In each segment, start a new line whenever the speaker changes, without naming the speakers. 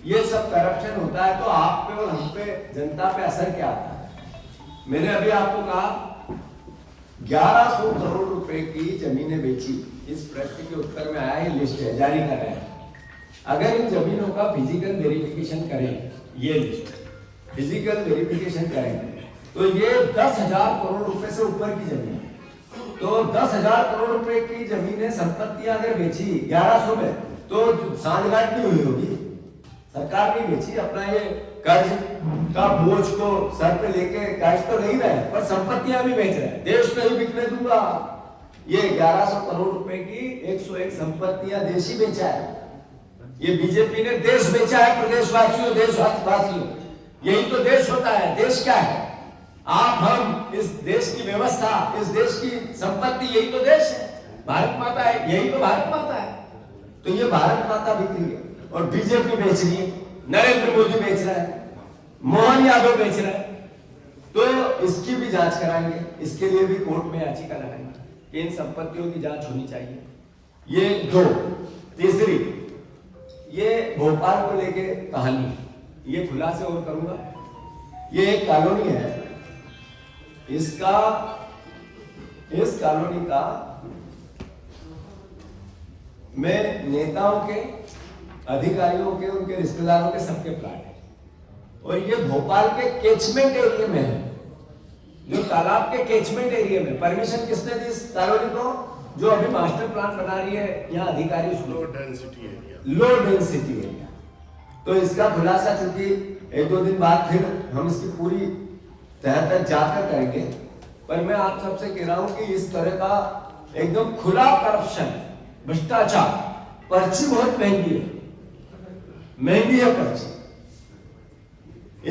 ये सब करप्शन होता है तो आप पे और हम पे, जनता पे असर क्या आता है? मैंने अभी आपको कहा 1100 करोड़ रुपए की जमीनें बेची। इस प्रश्न के उत्तर में आया, ये लिस्ट है, जारी कर रहे हैं। अगर इन जमीनों का फिजिकल वेरिफिकेशन करें, ये लिस्ट फिजिकल वेरिफिकेशन करें तो ये 10,000 करोड़ रुपए से ऊपर की जमीन है। तो 10,000 करोड़ रुपए की जमीनें, संपत्तियां अगर बेची 1100 में, तो सांठगांठ नहीं हुई होगी। सरकार नहीं बेची, अपना ये कर्ज का बोझ को सर पे लेके कर्ज तो नहीं रहे, पर संपत्तियां भी बेच रहे हैं। देश नहीं बिकने दूंगा। ये 1100 करोड़ रुपए की 101 संपत्तियां देश ही बेचा है। ये बीजेपी ने देश बेचा है। प्रदेशवासियों, देशवासियों, यही तो देश होता है। देश क्या है? आप, हम, इस देश की व्यवस्था, इस देश की संपत्ति, यही तो देश है। भारत माता है, यही तो भारत माता है। तो ये भारत माता बिक रही है और बीजेपी बेच रही है, नरेंद्र मोदी बेच रहा है, मोहन यादव बेच रहा है। तो इसकी भी जांच कराएंगे। इसके लिए भी कोर्ट में याचिका लगाएंगे कि इन संपत्तियों की जांच होनी चाहिए। ये दो। तीसरी, ये भोपाल को लेके कहानी, ये खुलासे और करूंगा। ये एक कॉलोनी है, इस कॉलोनी का में नेताओं के, अधिकारियों के, उनके रिश्तेदारों के, सबके प्लाट है। और ये भोपाल के कैचमेंट एरिया में है, जो तालाब के कैचमेंट एरिया में। परमिशन किसने दी इस कॉलोनी को? जो अभी मास्टर प्लान बना रही है यहाँ अधिकारी। Low density area. तो इसका खुलासा चूंकि 1-2 दिन बाद फिर हम इसकी पूरी तह तक जाकर करेंगे, पर मैं आप सबसे कह रहा हूं कि इस तरह का एकदम खुला करप्शन, भ्रष्टाचार, पर्ची बहुत महंगी है पर्ची।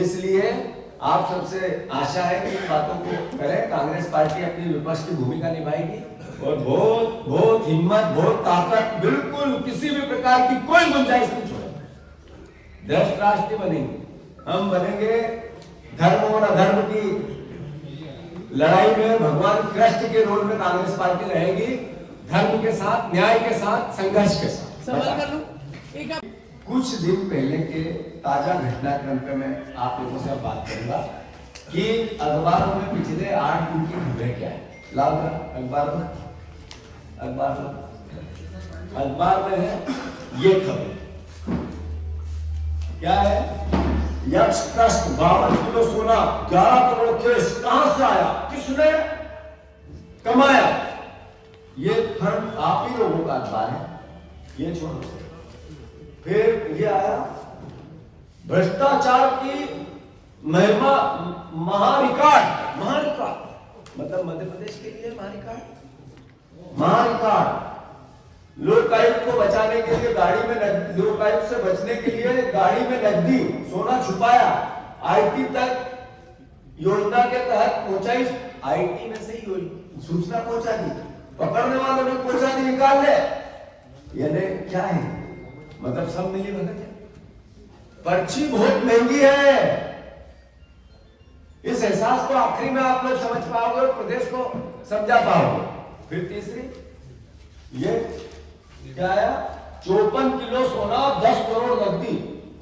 इसलिए आप सबसे आशा है कि इन बातों को करें। कांग्रेस पार्टी अपनी विपक्ष की भूमिका निभाएगी और बहुत हिम्मत, बहुत ताकत, बिल्कुल किसी भी प्रकार की कोई गुंजाइश नहीं छोड़ेंगे। दृष्ट राष्ट्र बनेंगे, हम बनेंगे धर्म और अधर्म की लड़ाई में भगवान कृष्ण के रोल में कांग्रेस पार्टी रहेगी, धर्म के साथ, न्याय के साथ, संघर्ष के साथ।
सवाल कर लूं?
कुछ दिन पहले के ताजा घटनाक्रम पे मैं आप लोगों से बात करूंगा कि अखबारों में पिछले 8 दिन की खबरें क्या है। लाओ अखबार में है ये खबर। क्या है? यक्ष प्रश्न, 52 किलो सोना, 11 करोड़ केस कहां से आया, किसने कमाया? ये फंड आप ही लोगों का अखबार है, ये छोड़ो। फिर ये आया भ्रष्टाचार की महिमा, महारिकॉर्ड मतलब मध्य प्रदेश के लिए महारिकॉर्ड। लोकायुक्त को बचाने के लिए गाड़ी में, लोकायुक्त से बचने के लिए गाड़ी में नकदी सोना छुपाया, आईटी तक योजना के तहत पहुंचाई। आईटी में से ही सूचना पहुंचा दी, पकड़ने वालों ने पहुंचा दी, निकाल ले। यानी क्या है? मतलब सब मिली भगत है। पर्ची बहुत महंगी है। इस एहसास को आखिरी में आप लोग समझ पाओगे और प्रदेश को समझा पाओगे। फिर तीसरी, ये क्या है? 54 किलो सोना, 10 करोड़ नकदी,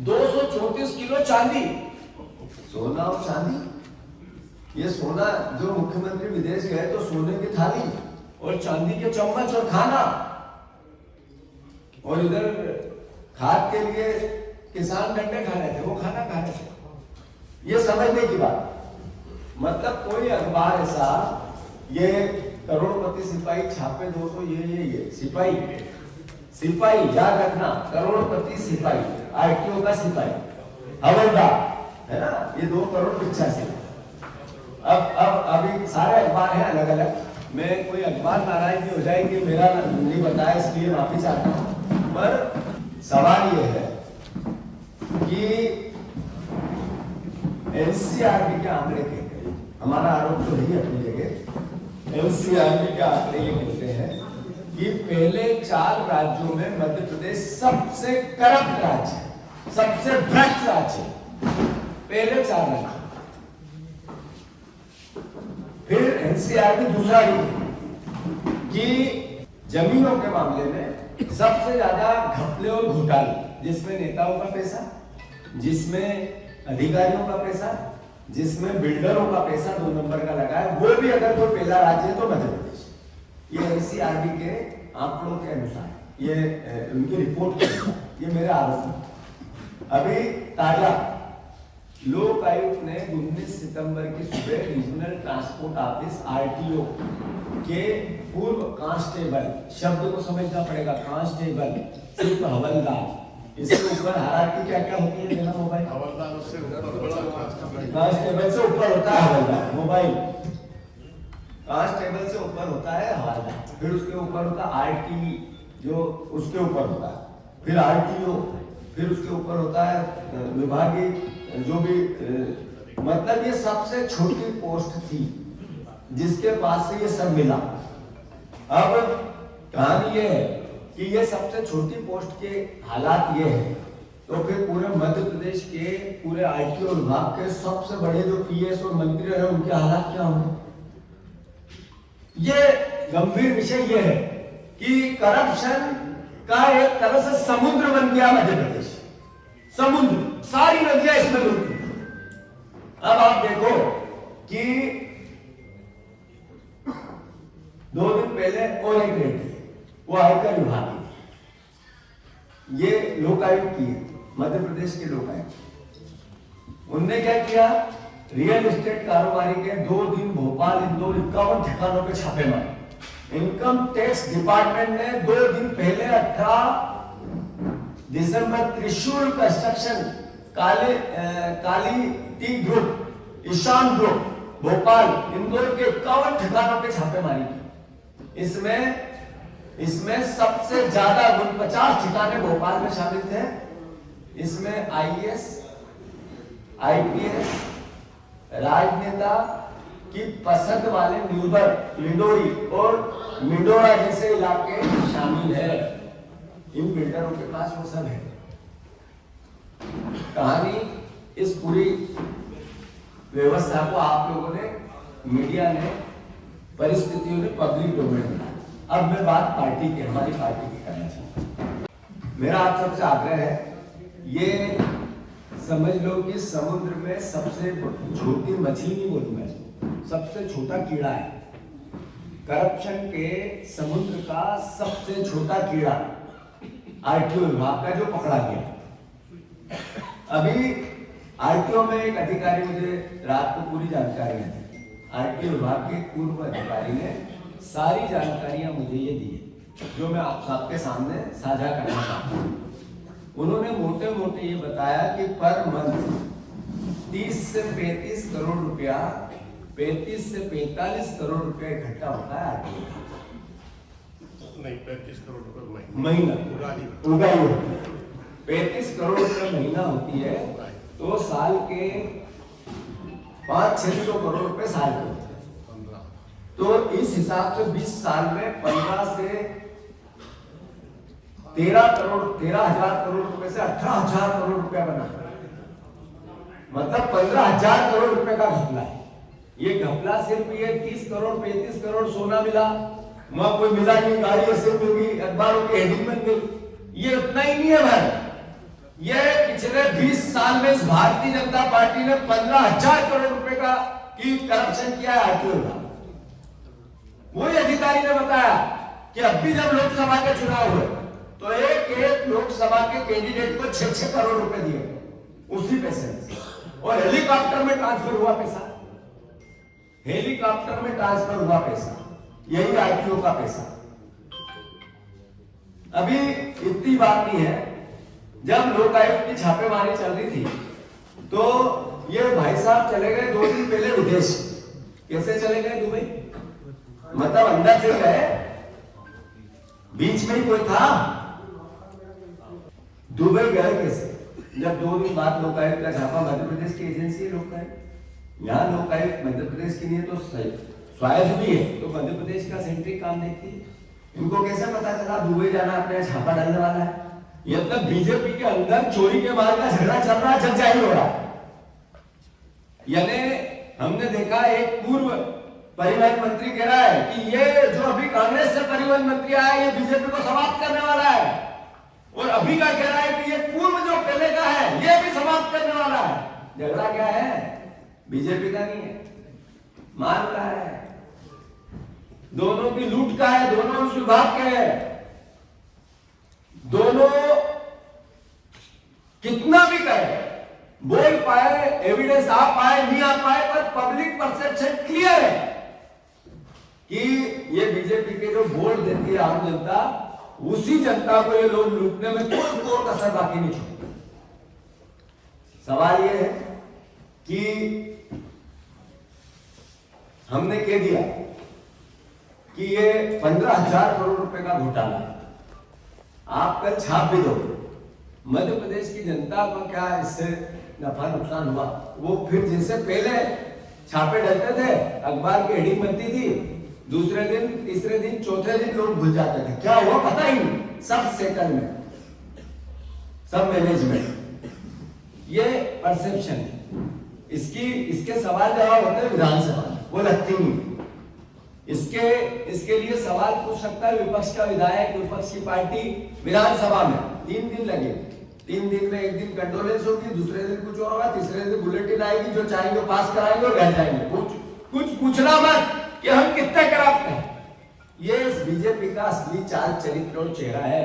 234 किलो चांदी। सोना और चांदी। ये सोना, जो मुख्यमंत्री विदेश गए तो सोने की थाली और चांदी के चम्मच और खाना, और इधर खाद के लिए किसान डंडे खा रहे थे, वो खाना खा रहे थे। ये समझने की बात। मतलब कोई अखबार ऐसा, ये करोड़पति सिपाही छापे 200, ये सिपाही याद रखना, करोड़पति सिपाही, आईटीओ का सिपाही, हवलदार है ना, ये 2 करोड़ 85। अब अभी सारे अखबार हैं अलग अलग। मैं कोई अखबार नाराज नहीं हो जाए कि मेरा नहीं बताया, इसलिए माफी चाहता हूं। पर सवाल यह है कि एनसीईआरटी के आंकड़े कहते हैं, हमारा आरोप तो है अपनी जगह, एनसीईआरटी के आंकड़े ये कहते हैं कि पहले 4 राज्यों में मध्य प्रदेश सबसे करप्ट राज्य है, सबसे भ्रष्ट राज्य है। पहले 4 राज्य। फिर एनसीईआरटी दूसरा कि जमीनों के मामले में सबसे ज्यादा घपले और घोटाले, जिसमें नेताओं का पैसा, जिसमें अधिकारियों का पैसा, जिसमें बिल्डरों का पैसा 2 नंबर का लगा है, वो भी अगर कोई पहला राज्य है तो मध्य प्रदेश। ये NCRB के आंकड़ों के अनुसार, ये उनकी रिपोर्ट के अनुसार, ये मेरे आरोप है। अभी ताजा लोक आयुक्त ने 19 सितंबर की सुबह रीजनल ट्रांसपोर्ट ऑफिस RTO के पूर्व कांस्टेबल, शब्द को समझना पड़ेगा, कांस्टेबल सिर्फ हवलदार, इसके ऊपर हायरार्की क्या क्या होती है देना मोबाइल,
हवलदार से ऊपर,
कांस्टेबल से ऊपर होता है हवलदार, मोबाइल कांस्टेबल से ऊपर होता है हवलदार, फिर उसके ऊपर होता है RTE जो उसके ऊपर होता है, फिर RTO, फिर उसके ऊपर होता है विभागीय जो भी, मतलब ये सबसे छोटी पोस्ट थी जिसके पास से ये सब मिला। अब कहानी ये है कि ये सबसे छोटी पोस्ट के हालात ये है, तो फिर पूरे मध्य प्रदेश के पूरे RTO विभाग के सबसे बड़े जो PS और मंत्री रहे उनके हालात क्या होंगे। ये गंभीर विषय ये है कि करप्शन का एक तरह से समुद्र बन गया मध्य प्रदेश, समुद्र, सारी नदियां इसमें डूबती। अब आप देखो कि 2 दिन पहले और एक रेड थी, वो आयकर विभाग की, ये लोकायुक्त की है, मध्य प्रदेश के लोकायुक्त। उनने क्या किया, रियल एस्टेट कारोबारी के 2 दिन भोपाल, इंदौर, 51 ठिकानों पे छापे मारे। इनकम टैक्स डिपार्टमेंट ने 2 दिन पहले 18 दिसंबर Trishul construction, Kali T group, Ishan group, Bhopal, Indore के 51 ठिकानों पे छापेमारी। इसमें सबसे ज्यादा 50 ठिकाने भोपाल में शामिल थे। इसमें IAS, IPS, राजनेता की पसंद वाले न्यूबर, लिंडोरी और मिंडोरा जैसे इलाके शामिल है। इन बिल्डरों के पास वो सब है। कहानी इस पूरी व्यवस्था को आप लोगों ने, मीडिया ने, परिस्थितियों ने पब्लिक डोमेन में। अब मैं बात पार्टी की, हमारी पार्टी की करना चाहूँ। मेरा आप सबसे आग्रह है, ये समझ लो कि समुद्र में सबसे छोटी मछली नहीं बोलूंगा, सबसे छोटा कीड़ा है। करप्शन के समुद्र का सबसे छोटा कीड़ा RTO विभाग का जो पकड़ा गया। अभी RTO में एक अधिकारी, मुझे रात को पूरी जानकारी है, RTO विभाग के पूर्व अधिकारी ने सारी जानकारियां मुझे ये दी जो मैं आप सबके सामने साझा करना चाहता हूँ। उन्होंने मोटे मोटे ये बताया कि पर मंथ 30 से 35 करोड़ रुपया, 35 से 45 करोड़ रुपया इकट्ठा होता है RTO।
नहीं, 35 करोड़ रुपए
महीना उगाही 35 करोड़ रुपए महीना होती है, तो साल के 500-600 करोड़ रुपए साल के होते हैं। तो इस हिसाब से 20 साल में 15 से 13,000 करोड़ रुपए से 18,000 करोड़ रुपया बना, मतलब 15,000 करोड़ रुपए का घपला है। ये घपला सिर्फ ये 30 करोड़ 35 करोड़ सोना मिला, वहां कोई मिला नहीं, गाड़ी ऐसे मिल गई, अखबारों की हेडिंग बन गई, ये उतना ही नहीं है भाई। ये पिछले 20 साल में इस भारतीय जनता पार्टी ने 15,000 करोड़ रुपए का की करप्शन किया है RTO का। वही अधिकारी ने बताया कि अब भी जब लोकसभा के चुनाव हुए तो एक लोकसभा के कैंडिडेट को 6-6 करोड़ रुपए दिए उसी पैसे में, और हेलीकॉप्टर में ट्रांसफर हुआ पैसा, हेलीकॉप्टर में ट्रांसफर हुआ पैसा, यही RTO का पैसा। अभी इतनी बात नहीं है, जब लोकायुक्त की छापेमारी चल रही थी तो ये भाई साहब चले गए 2 दिन पहले विदेश। कैसे चले गए? दुबई, मतलब अंदर से गए, बीच में ही कोई था? दुबई गए कैसे? जब 2 दिन बाद लोकायुक्त का छापा, मध्य प्रदेश की एजेंसी है लोकायुक्त, यहाँ लोकायुक्त मध्य प्रदेश की नहीं है तो स्वायत्त भी है, तो मध्य प्रदेश का सेंट्रिक काम देखती है। इनको कैसे पता चला दुबई जाना, अपने छापा डालने वाला है? ये मतलब बीजेपी के अंदर चोरी के माल का झगड़ा चल रहा है, जग जाहिर हो रहा है। यानी हमने देखा एक पूर्व परिवहन मंत्री कह रहा है कि ये जो अभी कांग्रेस से परिवहन मंत्री आया ये बीजेपी को समाप्त करने वाला है, और अभी का कह रहा है कि ये पूर्व जो पहले का है ये भी समाप्त झगड़ा क्या है? बीजेपी का नहीं है, मार का है, दोनों की लूट का है, दोनों उस विभाग के है। दोनों कितना भी कहे, बोल पाए, एविडेंस आ पाए नहीं आ पाए, पर पब्लिक परसेप्शन क्लियर है कि ये बीजेपी के जो वोट देती है आम जनता, उसी जनता को ये लोग लूटने में कोई कसर बाकी नहीं छोड़ते। सवाल ये है कि हमने कह दिया कि ये 15,000 करोड़ रुपए का घोटाला है, आप कल छाप भी दो, मध्य प्रदेश की जनता को क्या इससे नफा नुकसान हुआ? वो फिर जैसे पहले छापे डलते थे, अखबार की हेडिंग बनती थी, दूसरे दिन, तीसरे दिन, चौथे दिन लोग भूल जाते थे, क्या हुआ पता ही नहीं, सब सेकंड में, सब मैनेजमेंट। ये परसेप्शन है, इसके सवाल जवाब होते हैं विधानसभा, वो लगती नहीं। इसके लिए सवाल पूछ सकता है विपक्ष का विधायक, विपक्ष की पार्टी विधानसभा में। 3 दिन लगे, 3 दिन में एक दिन कंडोलेंस होगी, दूसरे दिन कुछ और होगा, तीसरे दिन बुलेटिन आएगी, जो चाहेंगे पास कराएंगे और घर जाएंगे। कुछ पूछना मत कि हम कितने करप्ट हैं। ये इस बीजेपी का असली चाल चरित्र और चेहरा है।